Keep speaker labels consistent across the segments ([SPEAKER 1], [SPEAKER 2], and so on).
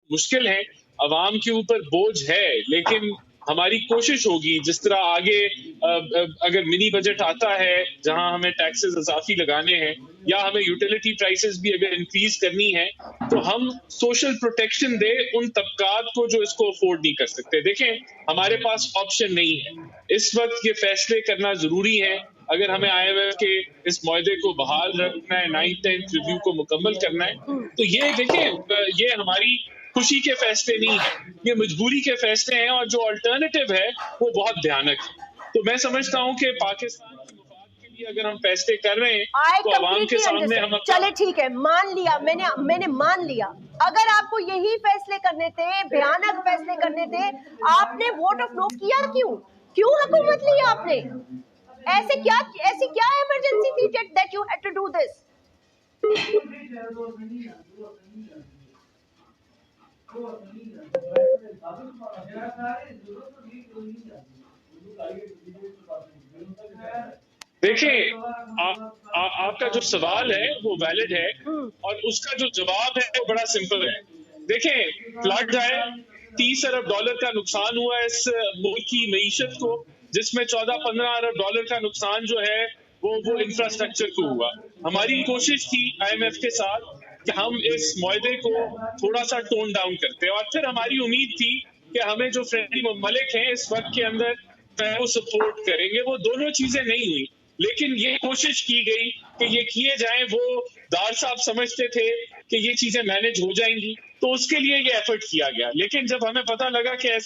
[SPEAKER 1] मुश्किल हैं, अवाम के ऊपर बोझ है, लेकिन हमारी कोशिश होगी जिस तरह आगे अगर मिनी बजट आता है जहां हमें टैक्सेस इजाफी लगाने हैं या हमें यूटिलिटी प्राइसेस भी अगर इंक्रीज करनी है, तो हम सोशल प्रोटेक्शन दे उन तबकात को जो इसको अफोर्ड नहीं कर सकते। देखें, हमारे पास ऑप्शन नहीं है, इस वक्त ये फैसले करना जरूरी है। अगर हमें IMF के इस मुआहदे को बहाल रखना है, 9th-10th रिव्यू को मुकम्मल करना है, तो ये देखें, ये हमारी खुशी के फैसले नहीं है, ये मजबूरी के फैसले हैं, और जो अल्टरनेटिव है वो बहुत भयानक है। तो मैं समझता हूँ कि पाकिस्तान के मुफाद के लिए अगर हम फैसले कर रहे हैं तो अवाम के सामने हम
[SPEAKER 2] चले ठीक है, मान लिया, मैंने मान लिया। अगर आपको यही फैसले करने थे, भयानक फैसले करने थे, आपने वोट ऑफ नो किया क्यों हुकूमत ली आपने? ऐसी क्या इमरजेंसी थी that you had to do this?
[SPEAKER 1] देखिए, आपका जो सवाल है वो वैलिड है और उसका जो जवाब है वो बड़ा सिंपल है। देखें, फ्लड आए, $30 अरब का नुकसान हुआ इस मुल्क की मईशत को, जिसमें 14-15 अरब डॉलर का नुकसान जो है वो इंफ्रास्ट्रक्चर को हुआ। हमारी कोशिश थी IMF के साथ कि हम इस मुआहदे को थोड़ा सा टोन डाउन करते, और फिर हमारी उम्मीद थी कि हमें जो फ्रेंडली ममालिक हैं इस वक्त के अंदर वो सपोर्ट करेंगे। वो दोनों चीजें नहीं हुई, लेकिन ये कोशिश की गई कि ये किए जाएं। वो दार साहब समझते थे कि ये चीजें मैनेज हो जाएंगी, तो उसके लिए ये एफर्ट किया गया। लेकिन जब हमें पता लगा कि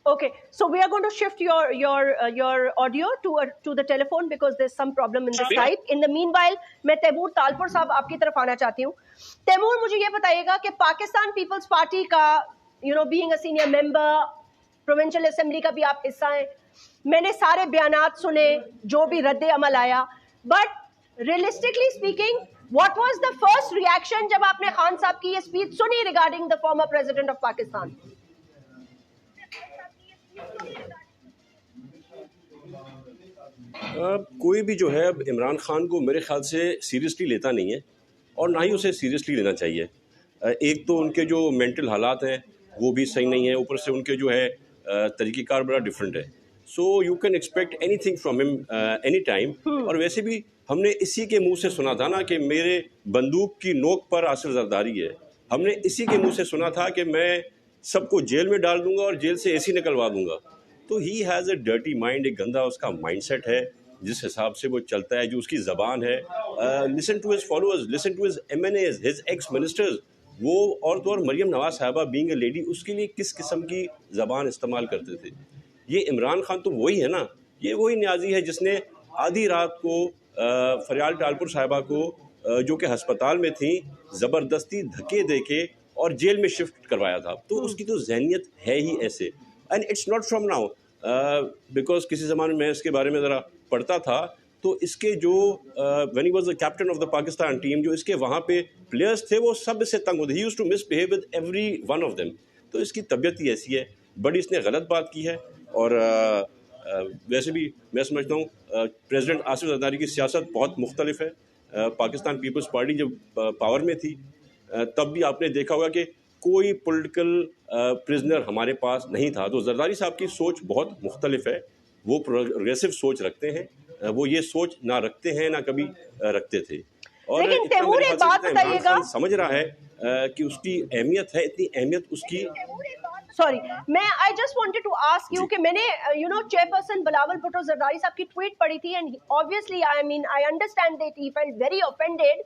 [SPEAKER 2] Okay, so we are going to shift your audio to the telephone because there's some problem in the Skype. In the meanwhile, मैं तैमूर तालपुर साहब आपकी तरफ आना चाहती हूँ। तैमूर, मुझे ये बताइएगा कि पाकिस्तान पीपल्स पार्टी का, being a senior member, provincial assembly का भी आप हिस्सा हैं, मैंने सारे बयानात सुने, जो भी रद्द अमल आया, but realistically speaking, what was the first reaction जब आपने खान साहब की ये स्पीच सुनी regarding the former president of Pakistan?
[SPEAKER 3] कोई भी जो है इमरान खान को मेरे ख्याल से सीरियसली लेता नहीं है, और ना ही उसे सीरियसली लेना चाहिए। एक तो उनके जो मेंटल हालात हैं वो भी सही नहीं है, ऊपर से उनके जो है तरीक़ेकार बड़ा डिफरेंट है। So you can expect anything from him any time. और वैसे भी हमने इसी के मुंह से सुना था ना कि मेरे बंदूक की नोक पर आसिर जरदारी है। हमने इसी के मुंह से सुना था कि मैं सबको जेल में डाल दूंगा और जेल से AC निकलवा दूंगा। तो he has a dirty mind, एक गंदा उसका माइंडसेट है, जिस हिसाब से वो चलता है, जो उसकी ज़बान है। Listen to his followers, listen to his MNAs, his ex ministers. वो और तो और मरियम नवाज साहबा बीइंग ए लेडी, उसके लिए किस किस्म की ज़बान इस्तेमाल करते थे। ये इमरान खान तो वही है ना, ये वही न्याजी है जिसने आधी रात को फरियाल टालपुर साहिबा को जो कि हस्पताल में थी, ज़बरदस्ती धक्के दे के और जेल में शिफ्ट करवाया था। तो उसकी तो जहनीत है ही ऐसे, and it's not from now, because किसी ज़माने में इसके बारे में ज़रा पढ़ता था, तो इसके जो when he was the captain of the Pakistan team, जो इसके वहाँ पे प्लेयर्स थे वो सब इससे तंग होते, he used to misbehave with every one of them. तो इसकी तबीयत ही ऐसी है, बड़ी इसने गलत बात की है। और वैसे भी मैं समझता हूँ प्रेसिडेंट आसिफ जरदारी की सियासत बहुत मुख्तलिफ है। पाकिस्तान पीपल्स पार्टी जब पावर में थी तब भी आपने देखा होगा कि कोई पॉलिटिकल प्रिजनर हमारे पास नहीं था। तो जरदारी साहब की सोच बहुत मुख्तलिफ है, वो प्रोग्रेसिव सोच रखते हैं, वो ये सोच ना रखते हैं ना कभी रखते थे। और
[SPEAKER 2] लेकिन तैमूर एक बात बताइएगा,
[SPEAKER 3] समझ रहा है कि उसकी अहमियत है, इतनी अहमियत उसकी।
[SPEAKER 2] सॉरी, मैं I just wanted to ask you कि मैंने चेयरपर्सन बिलावल भुट्टो जरदारी साहब की ट्वीट पढ़ी थी, and obviously I understand that he felt very offended.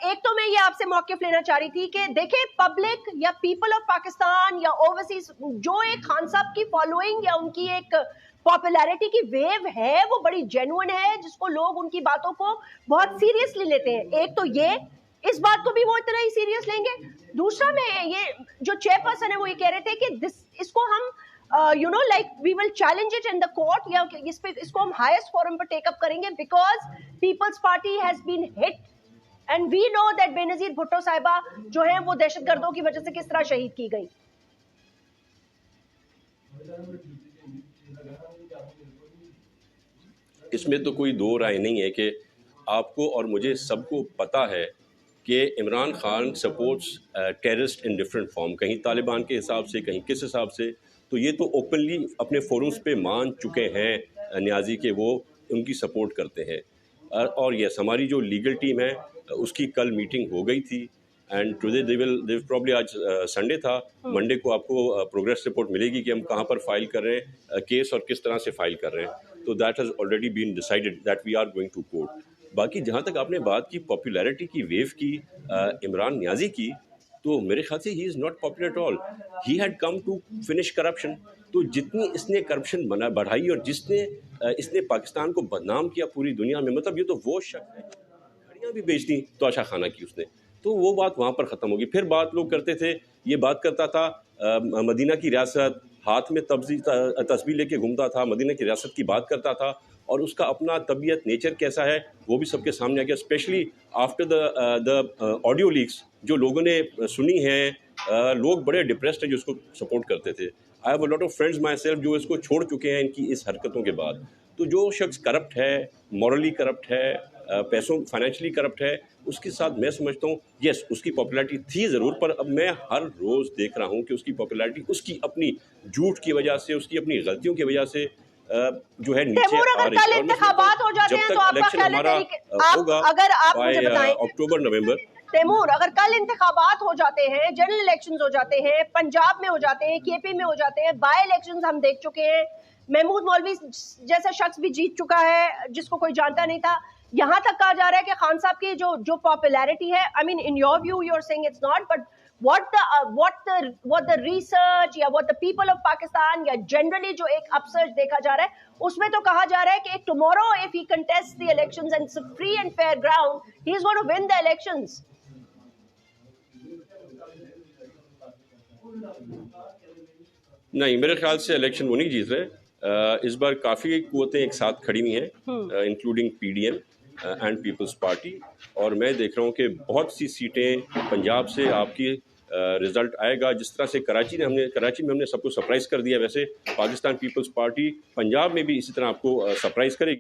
[SPEAKER 2] एक तो मैं ये आपसे मौक़िफ़ लेना चाह रही थी कि देखें, पब्लिक या पीपल ऑफ पाकिस्तान या ओवरसीज जो एक खान साहब की फॉलोइंग या उनकी एक पॉपुलैरिटी की वेव है, वो बड़ी जेन्युइन है, जिसको लोग उनकी बातों को बहुत सीरियसली लेते हैं। एक तो ये, इस बात को भी वो इतना ही सीरियस लेंगे। दूसरा, मैं ये जो चेयरपर्सन है वो ये कह रहे थे कि इसको हम like we will challenge it in the court, या इसको हम हाईएस्ट फोरम पर टेकअप करेंगे, because Peoples Party has been hit and we know that Benazir Bhutto साहिबा जो है वो दहशतगर्दों की वजह से किस तरह शहीद की गई।
[SPEAKER 3] इसमें तो कोई दो राय नहीं है कि आपको और मुझे सबको पता है कि Imran Khan supports terrorist in different form, कहीं तालिबान के हिसाब से, कहीं किस हिसाब से। तो ये तो ओपनली अपने फोरम्स पे मान चुके हैं न्याजी के वो उनकी सपोर्ट करते हैं। और यस, हमारी जो लीगल टीम है उसकी कल मीटिंग हो गई थी एंड टुडे दे प्रॉब्ली, आज संडे था, मंडे को आपको प्रोग्रेस रिपोर्ट मिलेगी कि हम कहाँ पर फाइल कर रहे हैं केस और किस तरह से फाइल कर रहे हैं। तो that has already been decided that we are going to court. बाकी जहाँ तक आपने बात की पॉपुलैरिटी की वेव की इमरान न्याजी की, तो मेरे ख्याल से he is not popular at all. He had come to finish corruption. तो जितनी इसने करप्शन बढ़ाई और जिसने इसने पाकिस्तान को बदनाम किया पूरी दुनिया में, मतलब ये तो वो शख्स है, घड़ियाँ भी बेच दी तोशा खाना की उसने। तो वो बात वहाँ पर ख़त्म होगी। फिर बात लोग करते थे, ये बात करता था मदीना की रियासत, हाथ में तस्बीह लेके घूमता था, मदीना की रियासत की बात करता था, और उसका अपना तबीयत नेचर कैसा है वो भी सबके सामने आ गया। Specially after the audio leaks जो लोगों ने सुनी हैं, लोग बड़े डिप्रेस्ड हैं जो इसको सपोर्ट करते थे। I have a lot of friends my self जो इसको छोड़ चुके हैं इनकी इस हरकतों के बाद। तो जो शख्स करप्ट है, मॉरली करप्ट है, पैसों फाइनेंशियली करप्ट है, उसके साथ मैं समझता हूँ यस उसकी पॉपुलैरिटी थी ज़रूर, पर अब मैं हर रोज़ देख रहा हूँ कि उसकी पॉपुलैरिटी उसकी अपनी झूठ की वजह से, उसकी अपनी गलतियों की वजह से जो है नीचे आ रही है।
[SPEAKER 2] इंतखाबात हो जाते हैं तो आपका ख्याल है होगा अगर आप मुझे बताएं
[SPEAKER 3] अक्टूबर नवंबर
[SPEAKER 2] तैमूर, अगर कल इंतखाबात हो जाते हैं, जनरल इलेक्शंस हो जाते हैं, पंजाब में हो जाते हैं, केपी में हो जाते हैं, बाय इलेक्शंस हम देख चुके हैं, महमूद मौलवी जैसा शख्स भी जीत चुका है जिसको कोई जानता नहीं था, यहाँ तक कहा जा रहा है कि खान साहब की जो पॉपुलैरिटी है, I mean in your view you are saying it's not, but what the research या what the people of Pakistan या generally जो एक upsurge देखा जा रहा है, उसमें तो कहा जा रहा है कि tomorrow if he contests the elections and it's a free and fair ground, he is going to win the elections.
[SPEAKER 3] नहीं, मेरे ख्याल से इलेक्शन वो नहीं जीत रहे। इस बार काफ़ी कुव्वतें एक साथ खड़ी हुई हैं, including PDM and Peoples Party, और मैं देख रहा हूँ कि बहुत सी सीटें पंजाब से आपकी रिजल्ट आएगा। जिस तरह से कराची में हमने सबको सरप्राइज़ कर दिया, वैसे पाकिस्तान पीपल्स पार्टी पंजाब में भी इसी तरह आपको सरप्राइज़ करेगी।